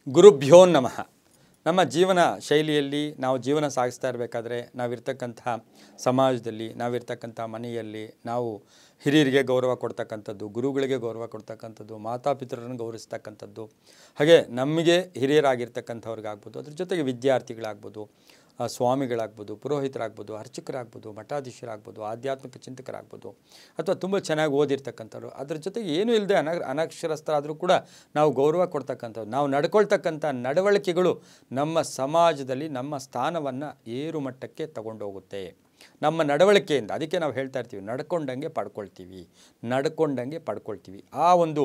ಗುರುಭ್ಯೋ ನಮಃ. ನಮ್ಮ ಜೀವನ ಶೈಲಿಯಲ್ಲಿ ನಾವು ಜೀವನ ಸಾಗಿಸ್ತಾ ಇರಬೇಕಾದ್ರೆ ನಾವಿರ್ತಕ್ಕಂಥ ಸಮಾಜದಲ್ಲಿ, ನಾವಿರ್ತಕ್ಕಂಥ ಮನೆಯಲ್ಲಿ ನಾವು ಹಿರಿಯರಿಗೆ ಗೌರವ ಕೊಡ್ತಕ್ಕಂಥದ್ದು, ಗುರುಗಳಿಗೆ ಗೌರವ ಕೊಡ್ತಕ್ಕಂಥದ್ದು, ಮಾತಾಪಿತರನ್ನು ಗೌರವಿಸ್ತಕ್ಕಂಥದ್ದು, ಹಾಗೆ ನಮಗೆ ಹಿರಿಯರಾಗಿರ್ತಕ್ಕಂಥವ್ರಿಗಾಗ್ಬೋದು, ಅದ್ರ ಜೊತೆಗೆ ವಿದ್ಯಾರ್ಥಿಗಳಾಗ್ಬೋದು, ಸ್ವಾಮಿಗಳಾಗ್ಬೋದು, ಪುರೋಹಿತರಾಗ್ಬೋದು, ಅರ್ಚಕರಾಗ್ಬೋದು, ಮಠಾಧೀಶರಾಗ್ಬೋದು, ಆಧ್ಯಾತ್ಮಿಕ ಚಿಂತಕರಾಗ್ಬೋದು, ಅಥವಾ ತುಂಬ ಚೆನ್ನಾಗಿ ಓದಿರ್ತಕ್ಕಂಥವ್ರು, ಅದ್ರ ಜೊತೆಗೆ ಏನೂ ಇಲ್ಲದೆ ಅನಕ್ಷರಸ್ಥರಾದರೂ ಕೂಡ ನಾವು ಗೌರವ ಕೊಡ್ತಕ್ಕಂಥವ್ರು, ನಾವು ನಡ್ಕೊಳ್ತಕ್ಕಂಥ ನಡವಳಿಕೆಗಳು ನಮ್ಮ ಸಮಾಜದಲ್ಲಿ ನಮ್ಮ ಸ್ಥಾನವನ್ನು ಏರು ಮಟ್ಟಕ್ಕೆ ತಗೊಂಡೋಗುತ್ತೆ. ನಮ್ಮ ನಡವಳಿಕೆಯಿಂದ, ಅದಕ್ಕೆ ನಾವು ಹೇಳ್ತಾ ಇರ್ತೀವಿ, ನಡ್ಕೊಂಡಂಗೆ ಪಡ್ಕೊಳ್ತೀವಿ. ಆ ಒಂದು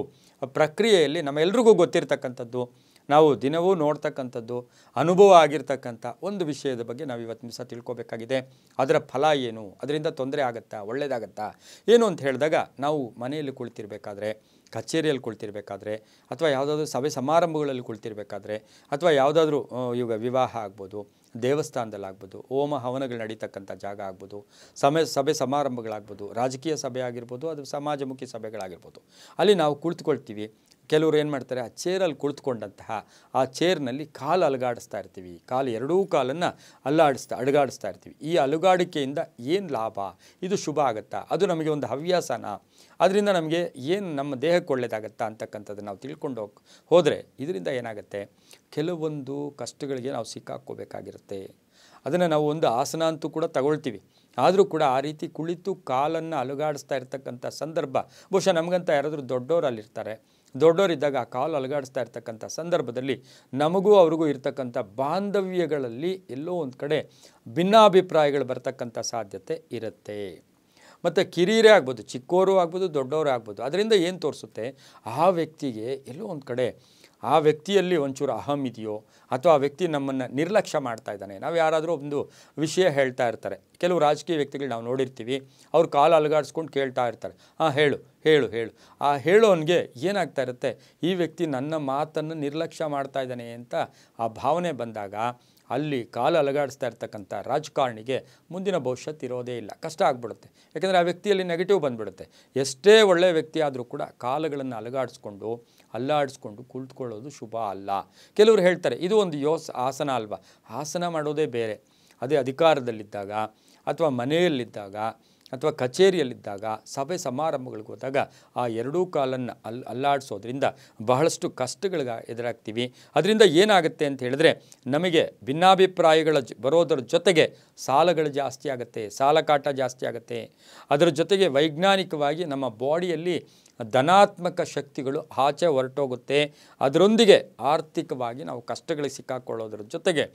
ಪ್ರಕ್ರಿಯೆಯಲ್ಲಿ ನಮ್ಮೆಲ್ರಿಗೂ ಗೊತ್ತಿರ್ತಕ್ಕಂಥದ್ದು, ನಾವು ದಿನವೂ ನೋಡ್ತಕ್ಕಂಥದ್ದು, ಅನುಭವ ಆಗಿರ್ತಕ್ಕಂಥ ಒಂದು ವಿಷಯದ ಬಗ್ಗೆ ನಾವು ಇವತ್ತು ದಿವಸ ತಿಳ್ಕೊಬೇಕಾಗಿದೆ. ಅದರ ಫಲ ಏನು, ಅದರಿಂದ ತೊಂದರೆ ಆಗುತ್ತಾ, ಒಳ್ಳೆಯದಾಗತ್ತಾ ಏನು ಅಂತ ಹೇಳಿದಾಗ, ನಾವು ಮನೆಯಲ್ಲಿ ಕುಳಿತಿರ್ಬೇಕಾದ್ರೆ, ಕಚೇರಿಯಲ್ಲಿ ಕುಳಿತಿರ್ಬೇಕಾದ್ರೆ, ಅಥವಾ ಯಾವುದಾದ್ರೂ ಸಭೆ ಸಮಾರಂಭಗಳಲ್ಲಿ ಕುಳಿತಿರ್ಬೇಕಾದ್ರೆ, ಅಥವಾ ಯಾವುದಾದ್ರೂ ಇವಾಗ ವಿವಾಹ ಆಗ್ಬೋದು, ದೇವಸ್ಥಾನದಲ್ಲಾಗ್ಬೋದು, ಹೋಮ ಹವನಗಳು ನಡೀತಕ್ಕಂಥ ಜಾಗ ಆಗ್ಬೋದು, ಸಭೆ ಸಮಾರಂಭಗಳಾಗ್ಬೋದು, ರಾಜಕೀಯ ಸಭೆ ಆಗಿರ್ಬೋದು, ಅದು ಸಮಾಜಮುಖಿ ಸಭೆಗಳಾಗಿರ್ಬೋದು, ಅಲ್ಲಿ ನಾವು ಕುಳಿತುಕೊಳ್ತೀವಿ. ಕೆಲವರು ಏನು ಮಾಡ್ತಾರೆ, ಆ ಚೇರಲ್ಲಿ ಕುಳಿತುಕೊಂಡಂತಹ ಆ ಚೇರ್ನಲ್ಲಿ ಕಾಲು ಅಲುಗಾಡಿಸ್ತಾ ಇರ್ತೀವಿ, ಎರಡೂ ಕಾಲನ್ನು ಅಲುಗಾಡಿಸ್ತಾ ಇರ್ತೀವಿ. ಈ ಅಲುಗಾಡಿಕೆಯಿಂದ ಏನು ಲಾಭ, ಇದು ಶುಭ ಆಗುತ್ತಾ, ಅದು ನಮಗೆ ಒಂದು ಹವ್ಯಾಸನ, ಅದರಿಂದ ನಮಗೆ ಏನು ನಮ್ಮ ದೇಹಕ್ಕೆ ಒಳ್ಳೆಯದಾಗತ್ತಾ ಅಂತಕ್ಕಂಥದ್ದು ನಾವು ತಿಳ್ಕೊಂಡು ಹೋದರೆ ಇದರಿಂದ ಏನಾಗುತ್ತೆ, ಕೆಲವೊಂದು ಕಷ್ಟಗಳಿಗೆ ನಾವು ಸಿಕ್ಕಾಕ್ಕೋಬೇಕಾಗಿರುತ್ತೆ. ಅದನ್ನು ನಾವು ಒಂದು ಆಸನ ಅಂತೂ ಕೂಡ ತಗೊಳ್ತೀವಿ, ಆದರೂ ಕೂಡ ಆ ರೀತಿ ಕುಳಿತು ಕಾಲನ್ನು ಅಲುಗಾಡಿಸ್ತಾ ಇರ್ತಕ್ಕಂಥ ಸಂದರ್ಭ, ಬಹುಶಃ ನಮಗಂತ ಯಾರಾದರೂ ದೊಡ್ಡವರಲ್ಲಿರ್ತಾರೆ, ದೊಡ್ಡವರಿದ್ದಾಗ ಆ ಕಾಲು ಅಲುಗಾಡಿಸ್ತಾ ಇರ್ತಕ್ಕಂಥ ಸಂದರ್ಭದಲ್ಲಿ ನಮಗೂ ಅವ್ರಿಗೂ ಇರ್ತಕ್ಕಂಥ ಬಾಂಧವ್ಯಗಳಲ್ಲಿ ಎಲ್ಲೋ ಒಂದು ಕಡೆ ಭಿನ್ನಾಭಿಪ್ರಾಯಗಳು ಬರ್ತಕ್ಕಂಥ ಸಾಧ್ಯತೆ ಇರುತ್ತೆ. ಮತ್ತು ಕಿರಿಯರೇ ಆಗ್ಬೋದು, ಚಿಕ್ಕೋರು ಆಗ್ಬೋದು, ದೊಡ್ಡವರು ಆಗ್ಬೋದು. ಅದರಿಂದ ಏನು ತೋರಿಸುತ್ತೆ, ಆ ವ್ಯಕ್ತಿಗೆ ಎಲ್ಲೋ ಒಂದು ಕಡೆ ಆ ವ್ಯಕ್ತಿಯಲ್ಲಿ ಒಂಚೂರು ಅಹಂ ಇದೆಯೋ, ಅಥವಾ ಆ ವ್ಯಕ್ತಿ ನಮ್ಮನ್ನು ನಿರ್ಲಕ್ಷ್ಯ ಮಾಡ್ತಾ ಇದ್ದಾನೆ. ನಾವು ಯಾರಾದರೂ ಒಂದು ವಿಷಯ ಹೇಳ್ತಾ ಇರ್ತಾರೆ, ಕೆಲವು ರಾಜಕೀಯ ವ್ಯಕ್ತಿಗಳು ನಾವು ನೋಡಿರ್ತೀವಿ, ಅವ್ರು ಕಾಲು ಅಲುಗಾಡಿಸ್ಕೊಂಡು ಕೇಳ್ತಾ ಇರ್ತಾರೆ, ಹೇಳು. ಆ ಹೇಳೋನಿಗೆ ಏನಾಗ್ತಾ ಇರುತ್ತೆ, ಈ ವ್ಯಕ್ತಿ ನನ್ನ ಮಾತನ್ನು ನಿರ್ಲಕ್ಷ್ಯ ಮಾಡ್ತಾ ಇದ್ದಾನೆ ಅಂತ ಆ ಭಾವನೆ ಬಂದಾಗ ಅಲ್ಲಿ ಕಾಲು ಅಲುಗಾಡಿಸ್ತಾ ಇರ್ತಕ್ಕಂಥ ರಾಜಕಾರಣಿಗೆ ಮುಂದಿನ ಭವಿಷ್ಯತ್ತು ಇರೋದೇ ಇಲ್ಲ, ಕಷ್ಟ ಆಗ್ಬಿಡುತ್ತೆ. ಯಾಕೆಂದರೆ ಆ ವ್ಯಕ್ತಿಯಲ್ಲಿ ನೆಗೆಟಿವ್ ಬಂದುಬಿಡುತ್ತೆ. ಎಷ್ಟೇ ಒಳ್ಳೆಯ ವ್ಯಕ್ತಿ ಆದರೂ ಕೂಡ ಕಾಲುಗಳನ್ನು ಅಲ್ಲಾಡಿಸ್ಕೊಂಡು ಕುಳಿತುಕೊಳ್ಳೋದು ಶುಭ ಅಲ್ಲ. ಕೆಲವರು ಹೇಳ್ತಾರೆ, ಇದು ಒಂದು ಆಸನ ಅಲ್ವಾ, ಆಸನ ಮಾಡೋದೇ ಬೇರೆ. ಅದೇ ಅಧಿಕಾರದಲ್ಲಿದ್ದಾಗ, ಅಥವಾ ಮನೆಯಲ್ಲಿದ್ದಾಗ, ಅಥವಾ ಕಚೇರಿಯಲ್ಲಿದ್ದಾಗ, ಸಭೆ ಸಮಾರಂಭಗಳಿಗೆ ಹೋದಾಗ ಆ ಎರಡೂ ಕಾಲನ್ನು ಅಲ್ಲಾಡಿಸೋದ್ರಿಂದ ಬಹಳಷ್ಟು ಕಷ್ಟಗಳಿಗೆ ಎದುರಾಗ್ತೀವಿ. ಅದರಿಂದ ಏನಾಗುತ್ತೆ ಅಂತ ಹೇಳಿದ್ರೆ, ನಮಗೆ ಭಿನ್ನಾಭಿಪ್ರಾಯಗಳ ಬರೋದರ ಜೊತೆಗೆ ಸಾಲಗಳು ಜಾಸ್ತಿ ಆಗುತ್ತೆ, ಸಾಲಕಾಟ ಜಾಸ್ತಿ ಆಗುತ್ತೆ. ಅದರ ಜೊತೆಗೆ ವೈಜ್ಞಾನಿಕವಾಗಿ ನಮ್ಮ ಬಾಡಿಯಲ್ಲಿ ಧನಾತ್ಮಕ ಶಕ್ತಿಗಳು ಆಚೆ ಹೊರಟೋಗುತ್ತೆ. ಅದರೊಂದಿಗೆ ಆರ್ಥಿಕವಾಗಿ ನಾವು ಕಷ್ಟಗಳಿಗೆ ಸಿಕ್ಕಾಕೊಳ್ಳೋದ್ರ ಜೊತೆಗೆ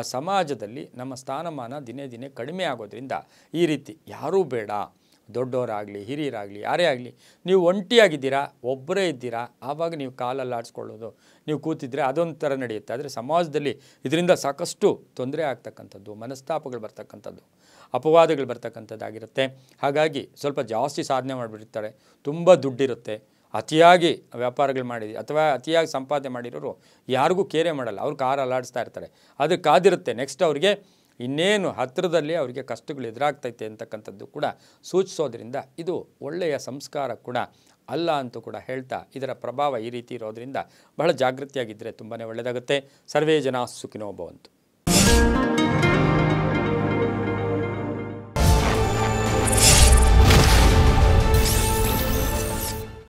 ಸಮಾಜದಲ್ಲಿ ನಮ್ಮ ಸ್ಥಾನಮಾನ ದಿನೇ ದಿನೇ ಕಡಿಮೆ ಆಗೋದ್ರಿಂದ ಈ ರೀತಿ ಯಾರೂ ಬೇಡ, ದೊಡ್ಡವರಾಗಲಿ ಹಿರಿಯರಾಗಲಿ ಯಾರೇ ಆಗಲಿ, ನೀವು ಒಂಟಿಯಾಗಿದ್ದೀರಾ, ಒಬ್ಬರೇ ಇದ್ದೀರಾ, ಆವಾಗ ನೀವು ಕಾಲಲ್ಲಿ ಆಡಿಸ್ಕೊಳ್ಳೋದು, ನೀವು ಕೂತಿದ್ರೆ ಅದೊಂಥರ ನಡೆಯುತ್ತೆ. ಆದರೆ ಸಮಾಜದಲ್ಲಿ ಇದರಿಂದ ಸಾಕಷ್ಟು ತೊಂದರೆ ಆಗ್ತಕ್ಕಂಥದ್ದು, ಮನಸ್ತಾಪಗಳು ಬರ್ತಕ್ಕಂಥದ್ದು, ಅಪವಾದಗಳು ಬರ್ತಕ್ಕಂಥದ್ದಾಗಿರುತ್ತೆ. ಹಾಗಾಗಿ ಸ್ವಲ್ಪ ಜಾಸ್ತಿ ಸಾಧನೆ ಮಾಡಿಬಿಡ್ತಾರೆ, ತುಂಬ ದುಡ್ಡಿರುತ್ತೆ, ಅತಿಯಾಗಿ ವ್ಯಾಪಾರಗಳು ಮಾಡಿದ್ವಿ ಅಥವಾ ಅತಿಯಾಗಿ ಸಂಪಾದನೆ ಮಾಡಿರೋರು ಯಾರಿಗೂ ಕೇರೆ ಮಾಡಲ್ಲ, ಅವ್ರು ಕಾರು ಅಲ್ಲಾಡಿಸ್ತಾ ಇರ್ತಾರೆ. ಅದು ಕಾದಿರುತ್ತೆ ನೆಕ್ಸ್ಟ್ ಅವ್ರಿಗೆ ಇನ್ನೇನು ಹತ್ತಿರದಲ್ಲಿ ಅವರಿಗೆ ಕಷ್ಟಗಳು ಎದುರಾಗ್ತೈತೆ ಅಂತಕ್ಕಂಥದ್ದು ಕೂಡ ಸೂಚಿಸೋದ್ರಿಂದ ಇದು ಒಳ್ಳೆಯ ಸಂಸ್ಕಾರ ಕೂಡ ಅಲ್ಲ ಅಂತೂ ಕೂಡ ಹೇಳ್ತಾ, ಇದರ ಪ್ರಭಾವ ಈ ರೀತಿ ಇರೋದರಿಂದ ಬಹಳ ಜಾಗೃತಿಯಾಗಿದ್ದರೆ ತುಂಬಾ ಒಳ್ಳೆಯದಾಗುತ್ತೆ. ಸರ್ವೇ ಜನ ಸುಖಿನೋ ಭವಂತು.